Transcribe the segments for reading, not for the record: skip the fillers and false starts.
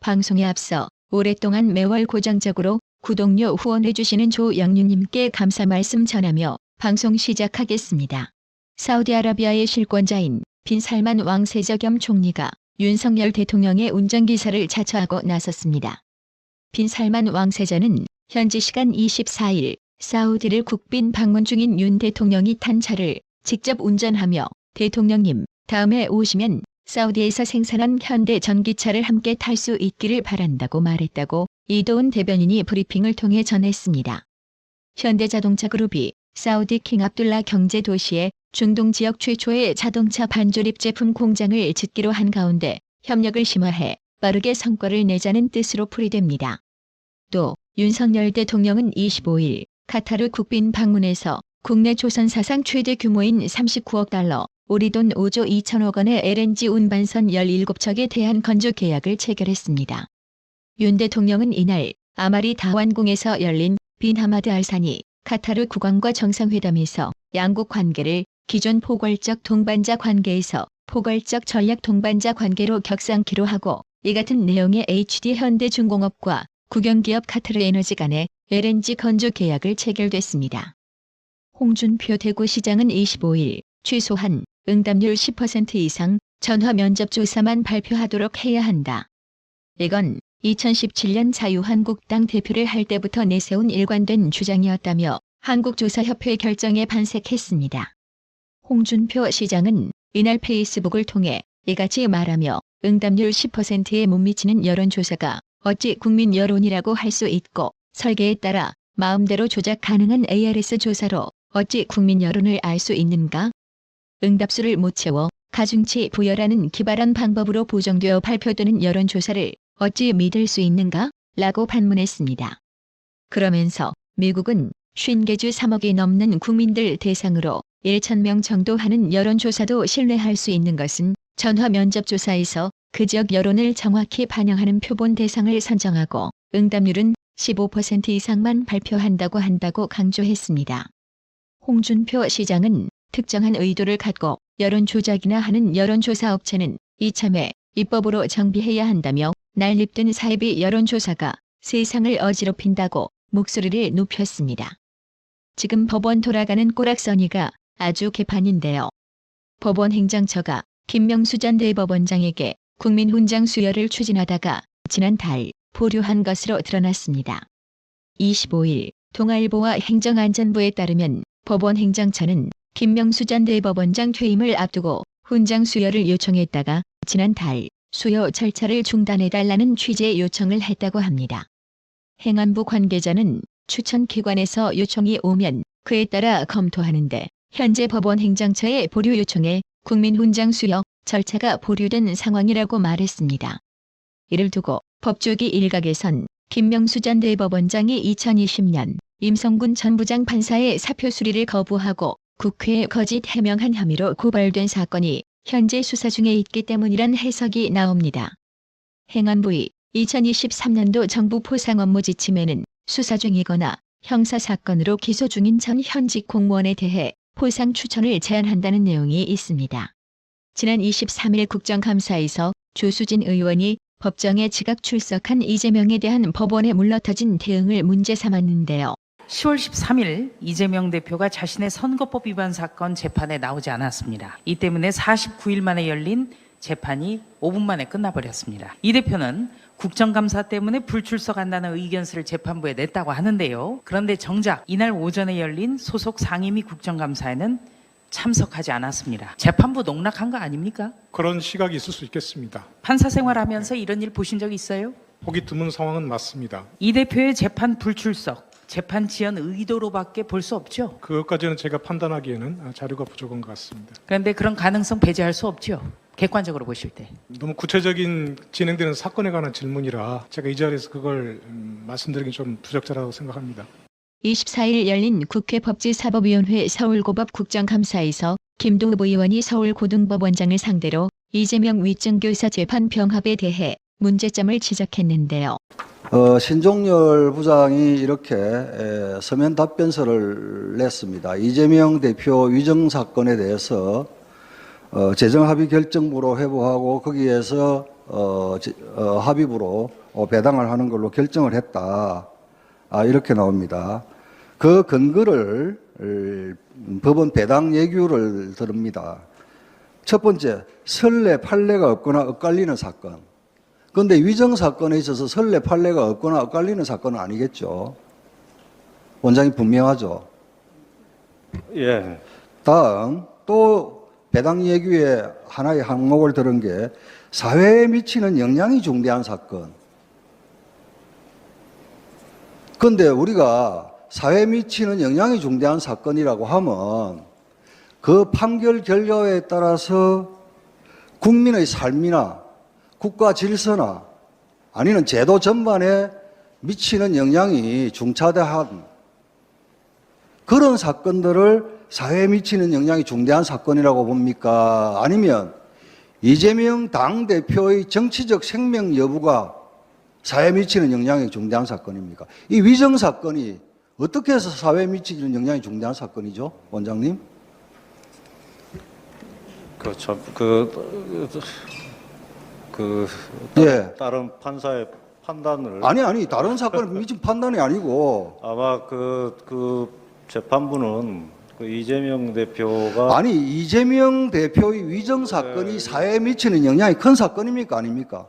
방송에 앞서 오랫동안 매월 고정적으로 구독료 후원해주시는 조영유님께 감사 말씀 전하며 방송 시작하겠습니다. 사우디아라비아의 실권자인 빈 살만 왕세자 겸 총리가 윤석열 대통령의 운전기사를 자처하고 나섰습니다. 빈 살만 왕세자는 현지 시간 24일 사우디를 국빈 방문 중인 윤 대통령이 탄 차를 직접 운전하며 대통령님, 다음에 오시면 사우디에서 생산한 현대 전기차를 함께 탈 수 있기를 바란다고 말했다고 이도훈 대변인이 브리핑을 통해 전했습니다. 현대자동차 그룹이 사우디 킹 압둘라 경제도시에 중동 지역 최초의 자동차 반조립 제품 공장을 짓기로 한 가운데 협력을 심화해 빠르게 성과를 내자는 뜻으로 풀이됩니다. 또 윤석열 대통령은 25일 카타르 국빈 방문에서 국내 조선 사상 최대 규모인 39억 달러, 우리 돈 5조 2천억 원의 LNG 운반선 17척에 대한 건조 계약을 체결했습니다. 윤 대통령은 이날 아마리 다완궁에서 열린 빈 하마드 알사니 카타르 국왕과 정상회담에서 양국 관계를 기존 포괄적 동반자 관계에서 포괄적 전략 동반자 관계로 격상키로 하고, 이 같은 내용의 HD 현대중공업과 국영기업 카타르 에너지 간의 LNG 건조 계약을 체결됐습니다. 홍준표 대구시장은 25일 최소한 응답률 10% 이상 전화 면접 조사만 발표하도록 해야 한다. 이건 2017년 자유한국당 대표를 할 때부터 내세운 일관된 주장이었다며 한국조사협회 결정에 반색했습니다. 홍준표 시장은 이날 페이스북을 통해 이같이 말하며 응답률 10%에 못 미치는 여론조사가 어찌 국민 여론이라고 할 수 있고, 설계에 따라 마음대로 조작 가능한 ARS 조사로 어찌 국민 여론을 알 수 있는가? 응답수를 못 채워 가중치 부여라는 기발한 방법으로 보정되어 발표되는 여론조사를 어찌 믿을 수 있는가? 라고 반문했습니다. 그러면서 미국은 50개 주 3억이 넘는 국민들 대상으로 1,000명 정도 하는 여론조사도 신뢰할 수 있는 것은 전화 면접조사에서 그 지역 여론을 정확히 반영하는 표본 대상을 선정하고 응답률은 15% 이상만 한다고 강조했습니다. 홍준표 시장은 특정한 의도를 갖고 여론 조작이나 하는 여론조사 업체는 이참에 입법으로 정비해야 한다며 난립된 사이비 여론조사가 세상을 어지럽힌다고 목소리를 높였습니다. 지금 법원 돌아가는 꼬락서니가 아주 개판인데요. 법원 행정처가 김명수 전 대법원장에게 국민훈장 수여를 추진하다가 지난달 보류한 것으로 드러났습니다. 25일 동아일보와 행정안전부에 따르면 법원 행정처는 김명수 전 대법원장 퇴임을 앞두고 훈장 수여를 요청했다가 지난달 수여 절차를 중단해달라는 취지의 요청을 했다고 합니다. 행안부 관계자는 추천기관에서 요청이 오면 그에 따라 검토하는데 현재 법원 행정처의 보류 요청에 국민훈장 수여 절차가 보류된 상황이라고 말했습니다. 이를 두고 법조계 일각에선 김명수 전 대법원장이 2020년 임성군 전 부장판사의 사표 수리를 거부하고 국회에 거짓 해명한 혐의로 고발된 사건이 현재 수사 중에 있기 때문이란 해석이 나옵니다. 행안부의 2023년도 정부 포상 업무 지침에는 수사 중이거나 형사사건으로 기소 중인 전 현직 공무원에 대해 포상 추천을 제한한다는 내용이 있습니다. 지난 23일 국정감사에서 조수진 의원이 법정에 지각 출석한 이재명에 대한 법원의 물러터진 대응을 문제 삼았는데요. 10월 13일 이재명 대표가 자신의 선거법 위반 사건 재판에 나오지 않았습니다. 이 때문에 49일 만에 열린 재판이 5분 만에 끝나버렸습니다. 이 대표는 국정감사 때문에 불출석한다는 의견서를 재판부에 냈다고 하는데요. 그런데 정작 이날 오전에 열린 소속 상임위 국정감사에는 참석하지 않았습니다. 재판부 농락한 거 아닙니까? 그런 시각이 있을 수 있겠습니다. 판사 생활하면서 이런 일 보신 적 있어요? 보기 드문 상황은 맞습니다. 이 대표의 재판 불출석, 재판 지연 의도로밖에 볼 수 없죠. 그것까지는 제가 판단하기에는 자료가 부족한 것 같습니다. 그런데 그런 가능성 배제할 수 없죠. 객관적으로 보실 때. 너무 구체적인 진행되는 사건에 관한 질문이라 제가 이 자리에서 그걸 말씀드리긴 좀 부적절하다고 생각합니다. 24일 열린 국회 법제사법위원회 서울고법 국정감사에서 김동읍 의원이 서울고등법원장을 상대로 이재명 위증교사 재판 병합에 대해 문제점을 지적했는데요. 신종열 부장이 이렇게 서면 답변서를 냈습니다. 이재명 대표 위증 사건에 대해서 재정합의 결정부로 회부하고 거기에서 합의부로 배당을 하는 걸로 결정을 했다. 이렇게 나옵니다. 그 근거를 법원 배당 예규를 들읍니다. 첫 번째, 선례 판례가 없거나 엇갈리는 사건. 그런데 위정 사건에 있어서 선례 판례가 없거나 엇갈리는 사건은 아니겠죠. 원장님 분명하죠. 예. 다음 또 배당 예규에 하나의 항목을 들은 게 사회에 미치는 영향이 중대한 사건. 그런데 우리가 사회에 미치는 영향이 중대한 사건이라고 하면 그 판결 결과에 따라서 국민의 삶이나 국가 질서나 아니면 제도 전반에 미치는 영향이 중차대한 그런 사건들을 사회에 미치는 영향이 중대한 사건이라고 봅니까? 아니면 이재명 당대표의 정치적 생명 여부가 사회에 미치는 영향이 중대한 사건입니까? 이 위정 사건이 어떻게 해서 사회에 미치는 영향이 중대한 사건이죠, 원장님? 예. 다른 판사의 판단을 아니 다른 사건을 미친 판단이 아니고 아마 그 재판부는 그 이재명 대표가 아니 이재명 대표의 위정 사건이 사회에 미치는 영향이 큰 사건입니까, 아닙니까?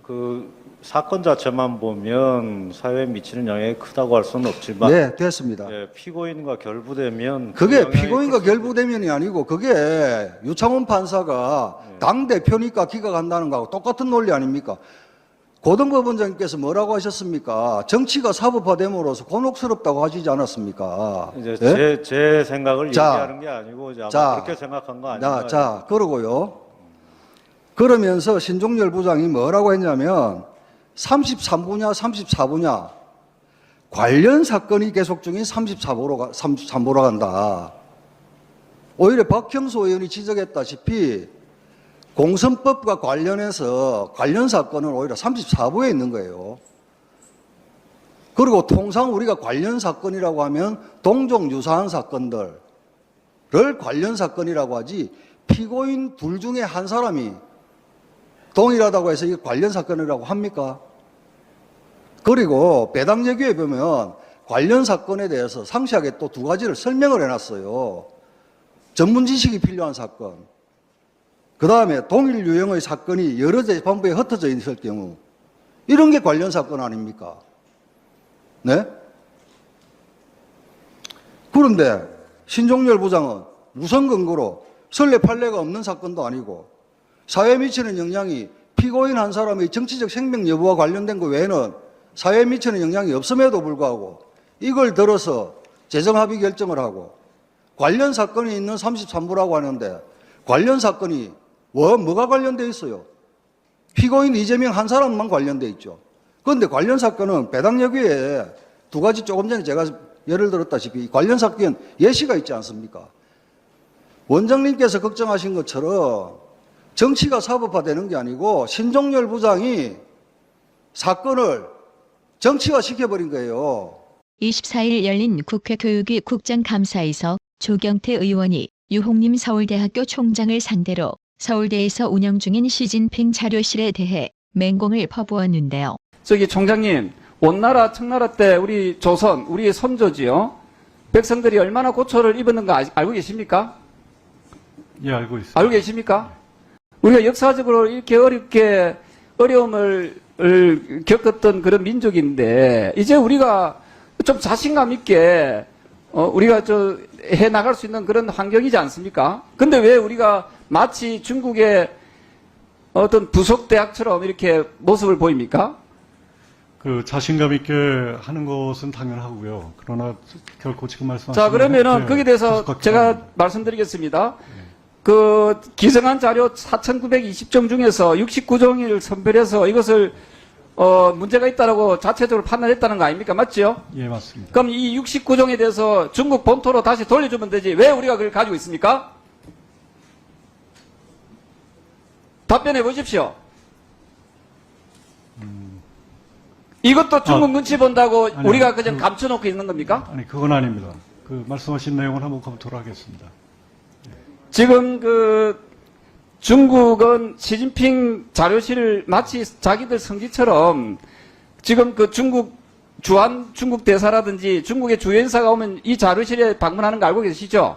그 사건 자체만 보면 사회에 미치는 영향이 크다고 할 수는 없지만 네, 됐습니다. 예, 피고인과 결부되면 그게 영향이 피고인과 클 수- 결부대면이 아니고 그게 유창훈 판사가 당 대표니까 기각한다는 거하고 똑같은 논리 아닙니까? 고등법원장님께서 뭐라고 하셨습니까? 정치가 사법화됨으로써 곤혹스럽다고 하시지 않았습니까? 이제 예? 제 생각을 자, 얘기하는 게 아니고 이제 아마 자, 그렇게 생각한 거 아닌가. 자, 그러고요. 그러면서 신종렬 부장이 뭐라고 했냐면 33부냐 34부냐 관련 사건이 계속 중인 33부로 간다. 오히려 박형수 의원이 지적했다시피 공선법과 관련해서 관련 사건은 오히려 34부에 있는 거예요. 그리고 통상 우리가 관련 사건이라고 하면 동종 유사한 사건들을 관련 사건이라고 하지 피고인 둘 중에 한 사람이 동일하다고 해서 이게 관련 사건이라고 합니까? 그리고 배당 예규에 보면 관련 사건에 대해서 상세하게 또 두 가지를 설명을 해놨어요. 전문 지식이 필요한 사건. 그 다음에 동일 유형의 사건이 여러 재판부에 흩어져 있을 경우 이런 게 관련 사건 아닙니까? 네? 그런데 신종렬 부장은 무슨 근거로 선례 판례가 없는 사건도 아니고 사회에 미치는 영향이 피고인 한 사람의 정치적 생명 여부와 관련된 것 외에는 사회에 미치는 영향이 없음에도 불구하고 이걸 들어서 재정합의 결정을 하고 관련 사건이 있는 33부라고 하는데 관련 사건이 뭐가 관련돼 있어요? 피고인 이재명 한 사람만 관련돼 있죠. 그런데 관련 사건은 배당 여기에 두 가지 조금 전에 제가 예를 들었다시피 관련 사건 예시가 있지 않습니까? 원장님께서 걱정하신 것처럼 정치가 사법화되는 게 아니고 신종렬 부장이 사건을 정치화 시켜버린 거예요. 24일 열린 국회 교육위 국정감사에서 조경태 의원이 유홍림 서울대학교 총장을 상대로 서울대에서 운영 중인 시진핑 자료실에 대해 맹공을 퍼부었는데요. 저기 총장님, 원나라 청나라 때 우리 조선, 우리의 선조지요. 백성들이 얼마나 고초를 입었는가 알고 계십니까? 예, 알고 있습니다. 알고 계십니까? 우리가 역사적으로 이렇게 어렵게 어려움을 겪었던 그런 민족인데 이제 우리가 좀 자신감 있게 우리가 해 나갈 수 있는 그런 환경이지 않습니까? 근데 왜 우리가 마치 중국의 어떤 부속 대학처럼 이렇게 모습을 보입니까? 그 자신감 있게 하는 것은 당연하고요. 그러나 결코 지금 말씀하신 자, 그러면은 네, 거기에 대해서 계속 제가 확인합니다. 말씀드리겠습니다. 그 기성한 자료 4,920종 중에서 69종을 선별해서 이것을 문제가 있다라고 자체적으로 판단했다는 거 아닙니까? 맞죠? 예, 맞습니다. 그럼 이 69종에 대해서 중국 본토로 다시 돌려주면 되지. 왜 우리가 그걸 가지고 있습니까? 답변해 보십시오. 이것도 중국 눈치 본다고 아니요. 우리가 그냥 감춰놓고 있는 겁니까? 아니, 그건 아닙니다. 그 말씀하신 내용을 한번 검토를 하겠습니다. 지금 그 중국은 시진핑 자료실을 마치 자기들 성지처럼 지금 그 주한 중국 대사라든지 중국의 주연사가 오면 이 자료실에 방문하는 거 알고 계시죠?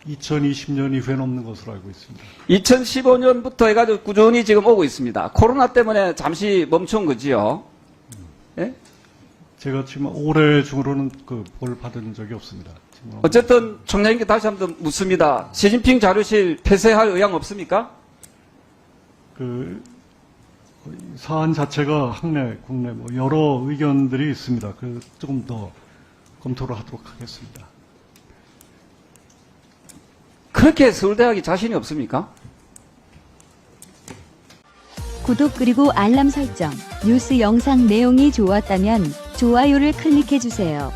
2020년 이후에는 없는 것으로 알고 있습니다. 2015년부터 해가지고 꾸준히 지금 오고 있습니다. 코로나 때문에 잠시 멈춘 거지요. 예? 제가 지금 올해 중으로는 그 볼 받은 적이 없습니다. 지금 어쨌든 총장님께 다시 한번 묻습니다. 시진핑 자료실 폐쇄할 의향 없습니까? 그 사안 자체가 학내, 국내 뭐 여러 의견들이 있습니다. 그 조금 더 검토를 하도록 하겠습니다. 그렇게 서울대학이 자신이 없습니까? 구독 그리고 알람 설정, 뉴스 영상 내용이 좋았다면 좋아요를 클릭해 주세요.